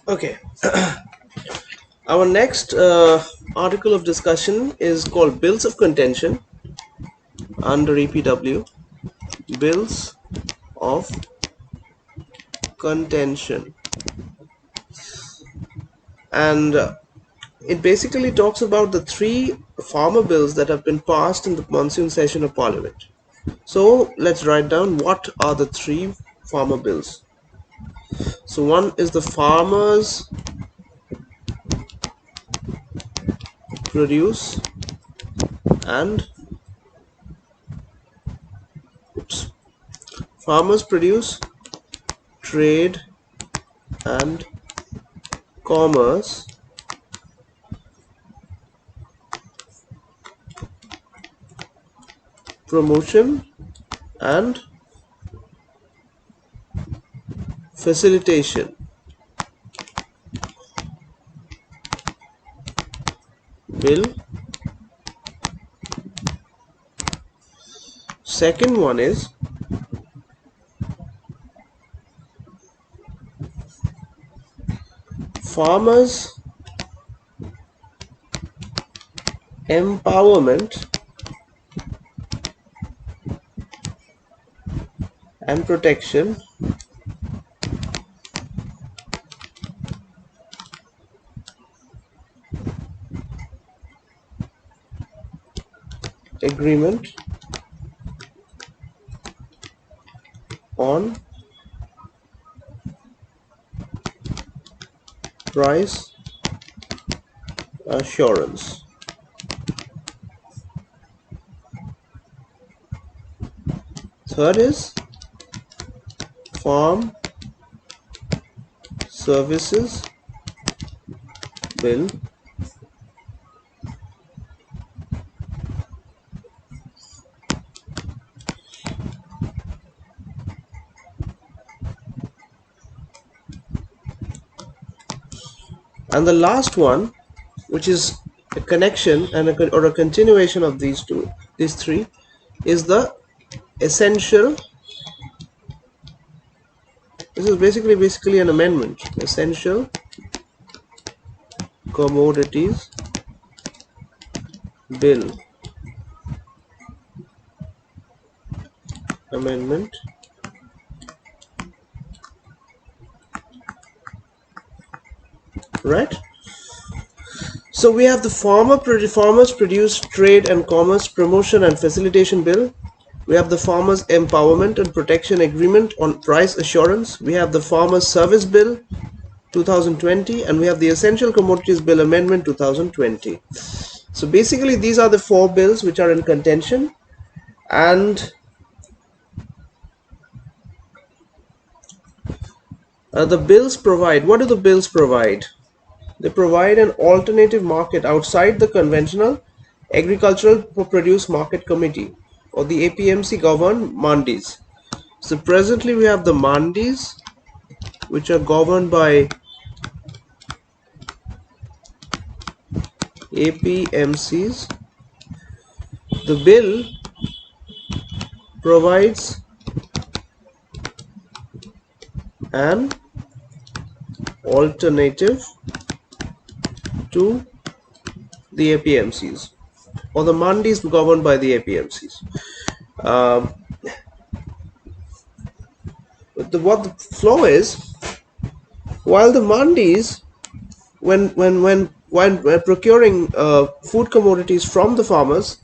Okay, our next article of discussion is called Bills of Contention under EPW. Bills of Contention. And it basically talks about the three farmer bills that have been passed in the monsoon session of Parliament. So let's write down what are the three farmer bills. So one is the Farmers Produce and Farmers Produce, Trade and Commerce Promotion and Facilitation Bill. Second one is Farmers Empowerment and Protection Agreement on Price Assurance. Third is Farm Services Bill. And the last one, which is a connection and or a continuation of these three, is the Essential. This is basically an amendment. Essential Commodities Bill Amendment. Right? So we have the Farmers Produce, Trade and Commerce Promotion and Facilitation Bill. We have the Farmers Empowerment and Protection Agreement on Price Assurance. We have the Farmers Service Bill 2020, and we have the Essential Commodities Bill Amendment 2020. So basically these are the four bills which are in contention, and the bills provide, what do the bills provide? They provide an alternative market outside the conventional Agricultural Produce Market Committee or the APMC governed mandis. So presently we have the mandis, which are governed by APMCs. The bill provides an alternative to the APMCs or the mandis governed by the APMCs. What the flow is, while the mandis, when procuring food commodities from the farmers,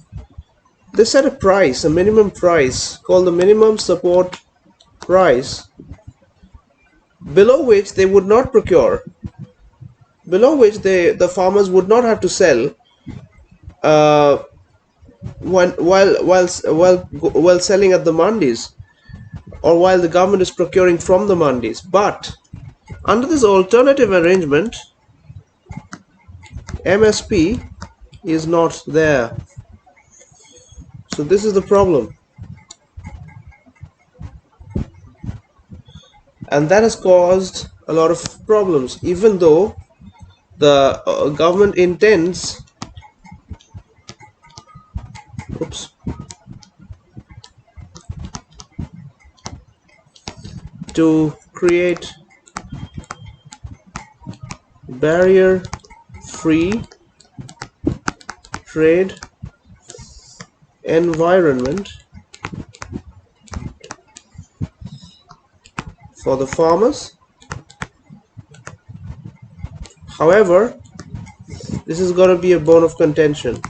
they set a price, a minimum price called the minimum support price, below which they would not procure, below which the farmers would not have to sell while selling at the mandis, or while the government is procuring from the mandis. But under this alternative arrangement, MSP is not there. So this is the problem, and that has caused a lot of problems, even though the government intends to create barrier-free trade environment for the farmers. However, this is going to be a bone of contention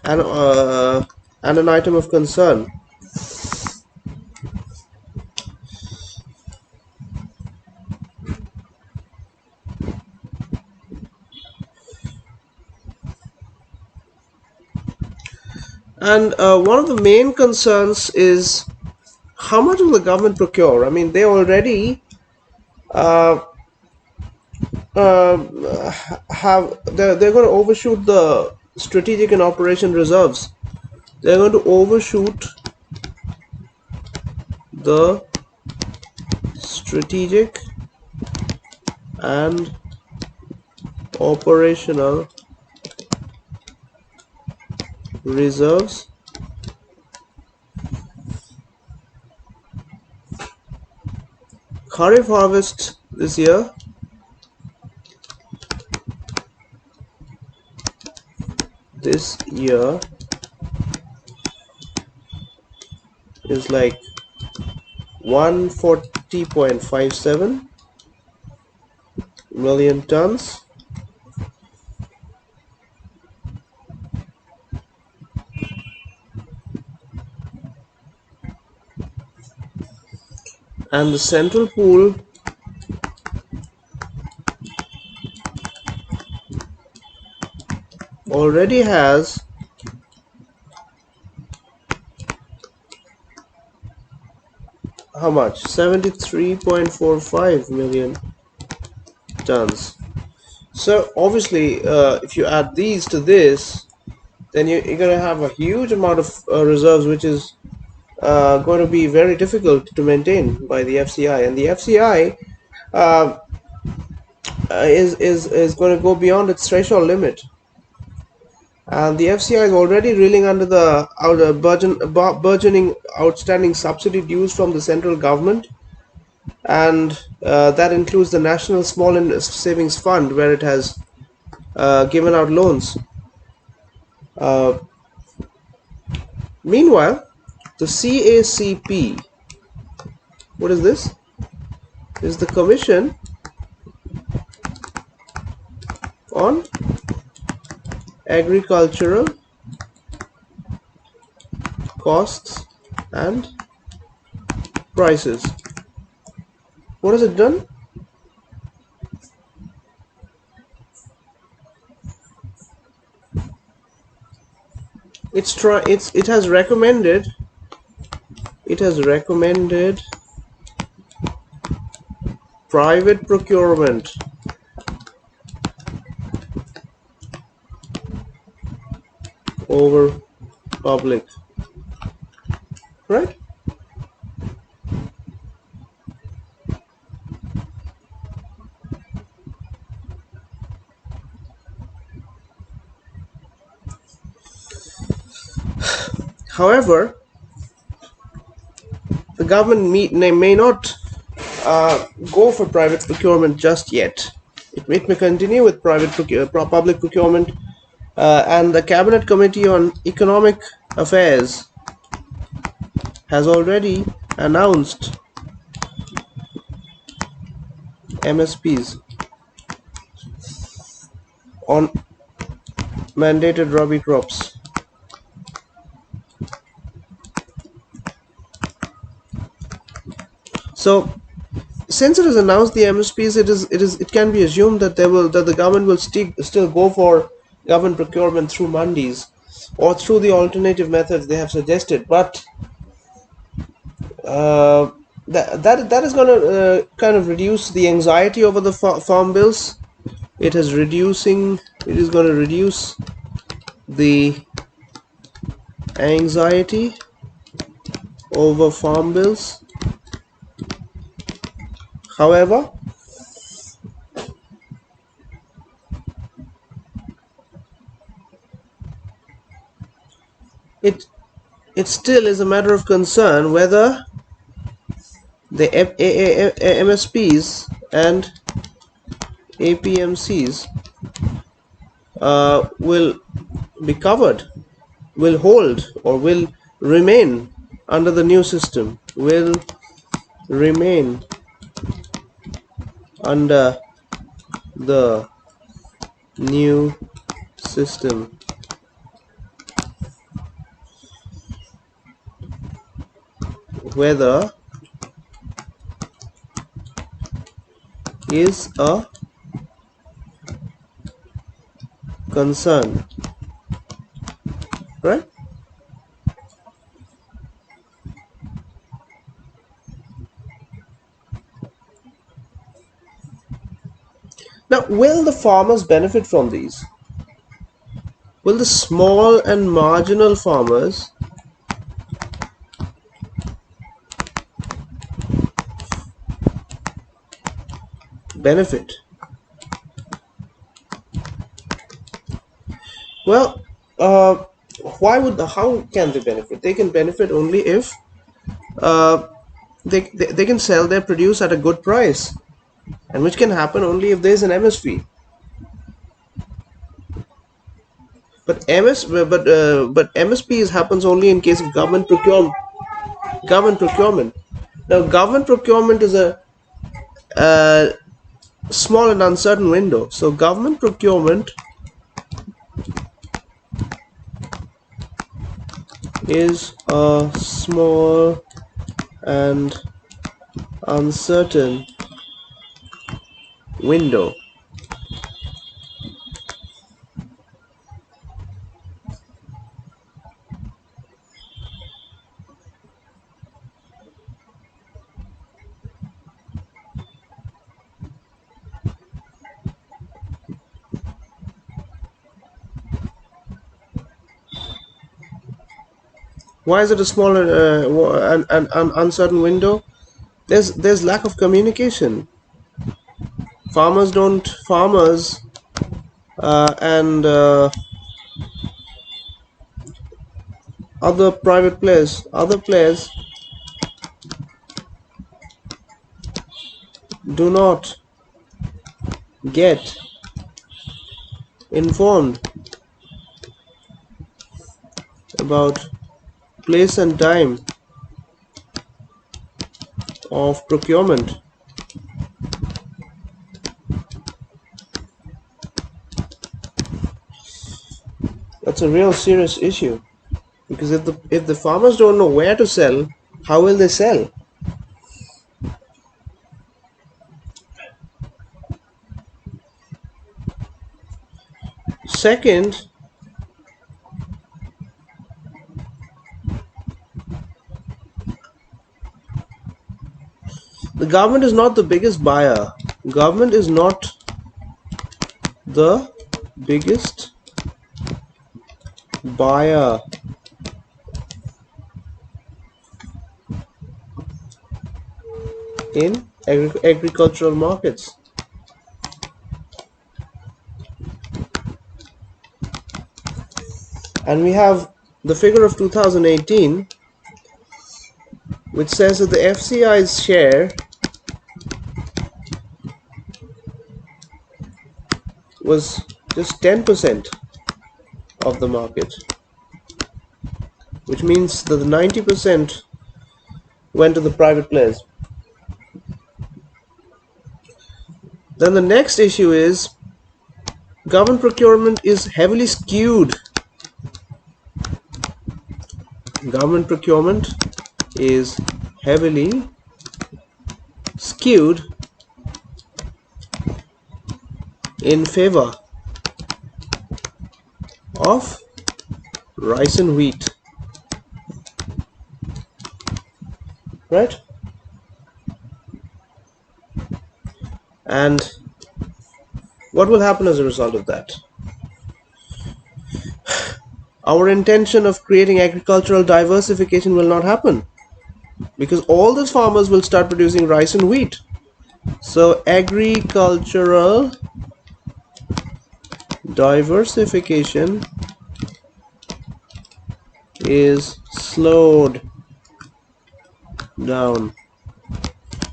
and an item of concern. And one of the main concerns is how much will the government procure? I mean, they already uh, they're going to overshoot the strategic and operation reserves. They're going to overshoot the strategic and operational reserves Kharif harvest this year is like 140.57 million tons. And the central pool already has how much? 73.45 million tons. So obviously, if you add these to this, then you're going to have a huge amount of reserves, which is going to be very difficult to maintain by the FCI. And the FCI is going to go beyond its threshold limit. And the FCI is already reeling under the burgeoning outstanding subsidy dues from the central government, and that includes the National Small and Savings Fund, where it has given out loans. Meanwhile, the CACP, what is this? Is the Commission on Agricultural Costs and Prices. What has it done? It has recommended private procurement over public, right? However, the government may not go for private procurement just yet. It may continue with public procurement, and the Cabinet Committee on Economic Affairs has already announced MSPs on mandated Rabi crops. So, since it has announced the MSPs, it can be assumed that the government will still go for government procurement through mandis or through the alternative methods they have suggested. But that is going to kind of reduce the anxiety over the farm bills. It is going to reduce the anxiety over farm bills. However, it still is a matter of concern whether the MSPs and APMCs will be covered, will hold, or will remain under the new system, will remain under the new system. Whether is a concern, right? Now, will the farmers benefit from these? Will the small and marginal farmers benefit? Well, how can they benefit? They can benefit only if uh, they can sell their produce at a good price, and which can happen only if there is an MSP. But MSPs happens only in case of government procurement. Government procurement. Now, government procurement is a small and uncertain window. So, government procurement is a small and uncertain window. Why is it a small and uncertain window? There's lack of communication. Farmers and other players do not get informed about place and time of procurement. That's a real serious issue, because if the farmers don't know where to sell, how will they sell? Second, the government is not the biggest buyer. Government is not the biggest buyer in agricultural markets. And we have the figure of 2018, which says that the FCI's share was just 10% of the market, which means that the 90% went to the private players. Then the next issue is government procurement is heavily skewed. Government procurement is heavily skewed in favor of rice and wheat, right? And what will happen as a result of that? Our intention of creating agricultural diversification will not happen, because all those farmers will start producing rice and wheat. So agricultural diversification is slowed down,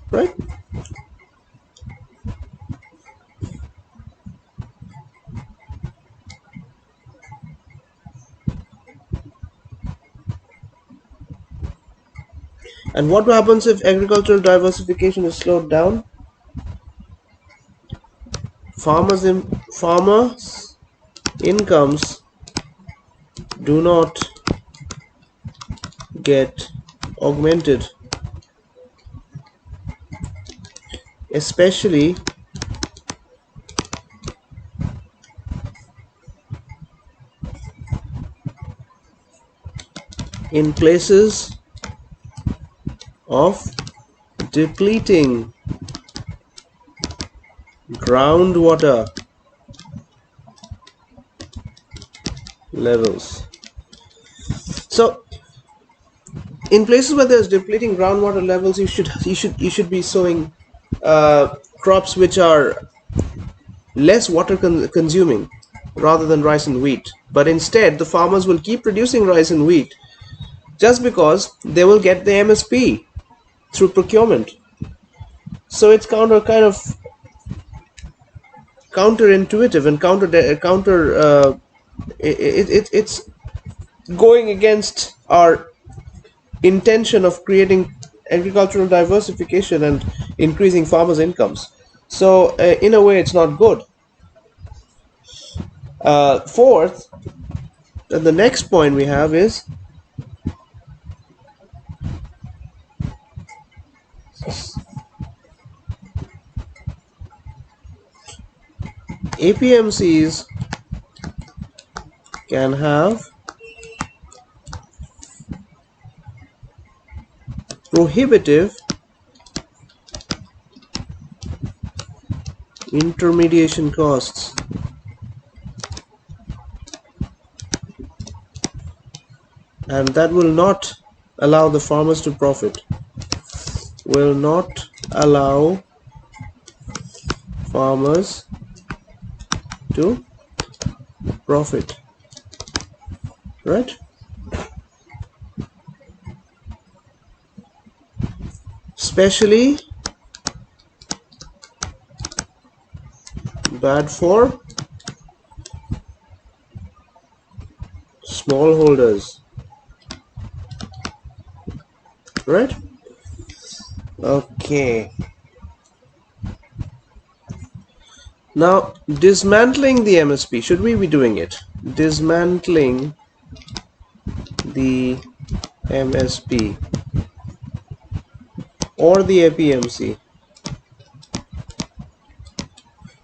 right? And what happens if agricultural diversification is slowed down? Farmers' incomes do not get augmented, especially in places of depleting groundwater levels. So in places where there's depleting groundwater levels, you should be sowing crops which are less water consuming rather than rice and wheat. But instead, the farmers will keep producing rice and wheat just because they will get the MSP through procurement. So it's kind of counterintuitive and it's going against our intention of creating agricultural diversification and increasing farmers' incomes. So in a way, it's not good. Fourth, the next point we have is APMCs can have prohibitive intermediation costs. And that will not allow the farmers to profit. Will not allow farmers to profit. Right? Especially bad for smallholders. Right? Okay. Now, dismantling the MSP. Should we be doing it? Dismantling the MSP or the APMC?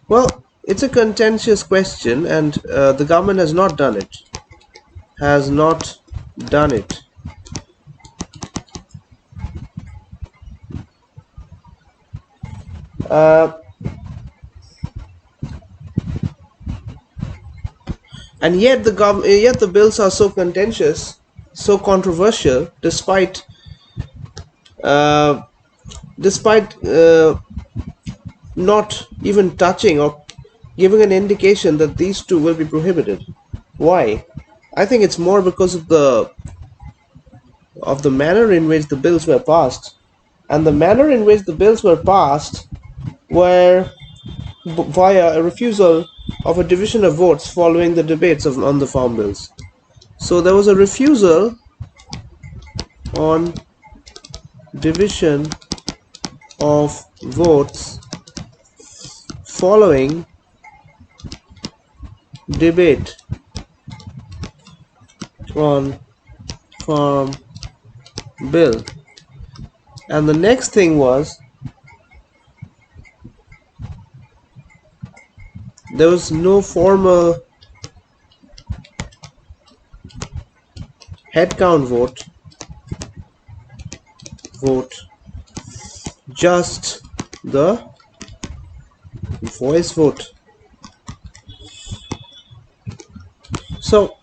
Well, it's a contentious question, and the government has not done it. Has not done it. And yet the bills are so contentious, so controversial, despite not even touching or giving an indication that these two will be prohibited. Why? I think it's more because of the manner in which the bills were passed, and the manner in which the bills were passed were via a refusal of a division of votes following the debates on the farm bills. So there was a refusal on division of votes following debate on farm bill. And the next thing was there was no formal head count vote, just the voice vote. So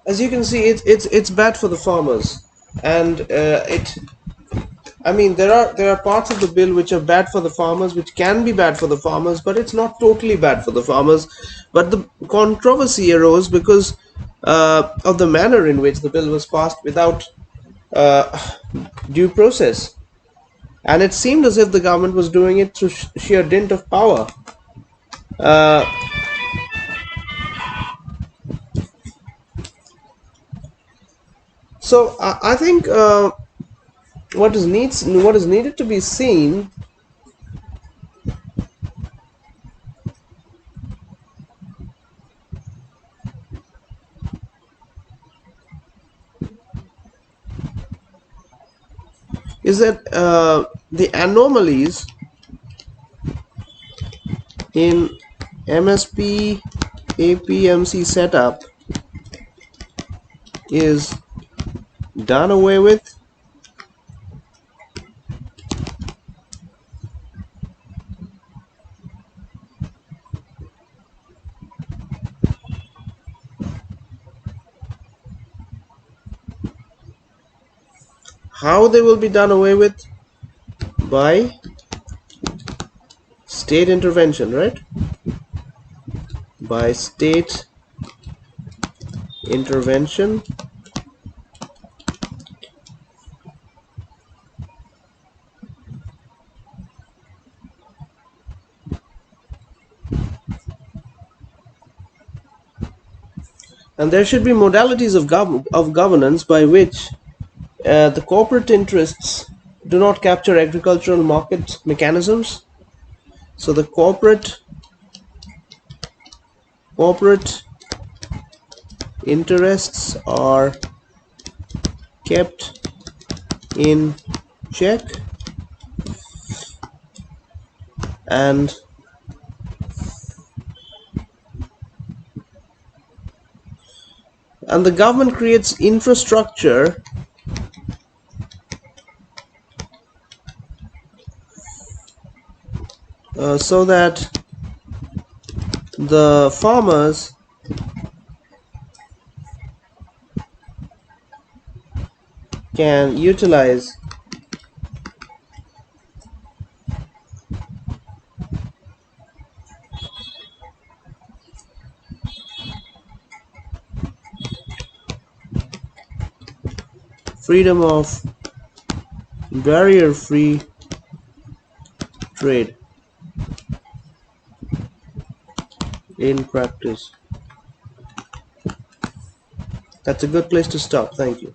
as you can see, it's bad for the farmers, and I mean, there are parts of the bill which are bad for the farmers, which can be bad for the farmers, but it's not totally bad for the farmers. But the controversy arose because of the manner in which the bill was passed without due process, and it seemed as if the government was doing it through sheer dint of power. So I think what is needed to be seen is that the anomalies in MSP APMC setup is done away with. How they will be done away with? By state intervention, right? By state intervention. And there should be modalities of governance by which the corporate interests do not capture agricultural market mechanisms. So the corporate interests are kept in check, and the government creates infrastructure so that the farmers can utilize freedom of barrier-free trade in practice. That's a good place to stop. Thank you.